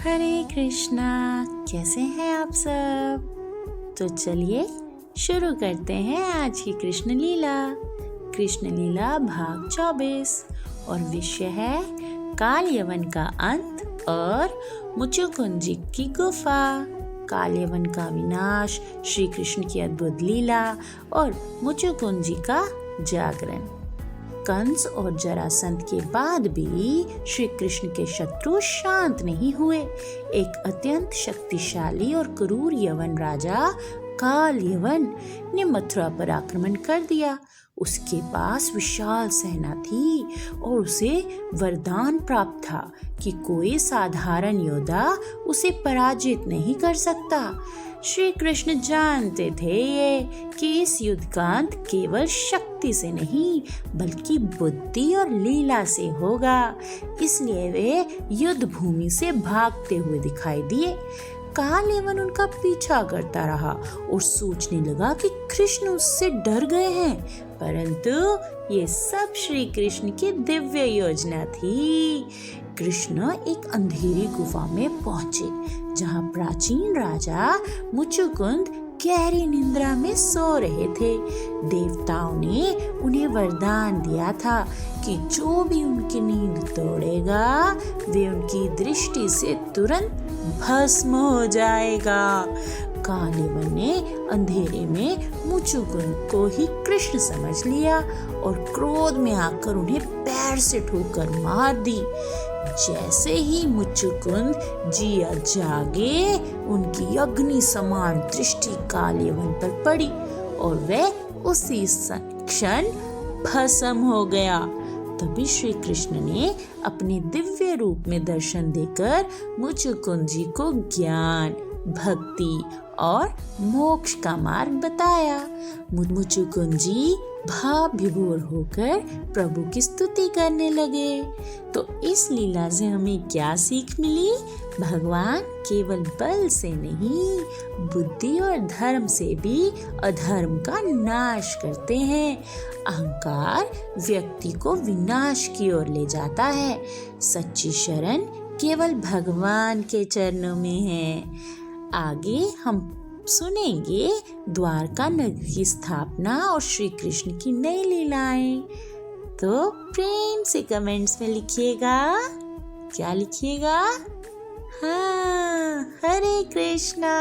हरे कृष्णा। कैसे हैं आप सब? तो चलिए शुरू करते हैं आज की कृष्ण लीला। कृष्ण लीला भाग 24 और विषय है काल यवन का अंत और मुचुकुंद जी की गुफा। काल यवन का विनाश, श्री कृष्ण की अद्भुत लीला और मुचुकुंद जी का जागरण। कंस और जरासंध के बाद भी श्री कृष्ण के शत्रु शांत नहीं हुए। एक अत्यंत शक्तिशाली और क्रूर यवन राजा काल यवन ने मथुरा पर आक्रमण कर दिया। उसके पास विशाल सेना थी और उसे वरदान प्राप्त था कि कोई साधारण योद्धा उसे पराजित नहीं कर सकता। श्री कृष्ण जानते थे कि इस युद्ध का अंत केवल शक्ति से नहीं बल्कि बुद्धि और लीला से होगा। इसलिए वे युद्ध भूमि से भागते हुए दिखाई दिए। काल यवन उनका पीछा करता रहा और सोचने लगा कि कृष्ण उससे डर गए हैं, परंतु ये सब श्री कृष्ण की दिव्य योजना थी। कृष्ण एक अंधेरी गुफा में पहुंचे जहां प्राचीन राजा मुचुकुंद गहरी निद्रा में सो रहे थे। देवताओं ने उन्हें वरदान दिया था कि जो भी उनकी नींद तोड़ेगा वे उनकी दृष्टि से तुरंत भस्म हो जाएगा। काल यवन ने अंधेरे में मुचुकुंद को ही कृष्ण समझ लिया और क्रोध में आकर उन्हें पैर से ठोकर मार दी। जैसे ही मुचुकुंद जिया जागे, उनकी अग्नि समान दृष्टि काल यवन पर पड़ी और वह उसी क्षण भस्म हो गया। तभी श्री कृष्ण ने अपने दिव्य रूप में दर्शन देकर मुचुकुंद जी को ज्ञान, भक्ति और मोक्ष का मार्ग बताया। मुचुकुंद जी भाव विभोर होकर प्रभु की स्तुति करने लगे। तो इस लीला से हमें क्या सीख मिली? भगवान केवल बल से नहीं, बुद्धि और धर्म से भी अधर्म का नाश करते हैं। अहंकार व्यक्ति को विनाश की ओर ले जाता है। सच्ची शरण केवल भगवान के चरणों में है। आगे हम सुनेंगे द्वारका नगरी की स्थापना और श्री कृष्ण की नई लीलाएं। तो प्रेम से कमेंट्स में लिखिएगा। क्या लिखिएगा? हाँ, हरे कृष्णा।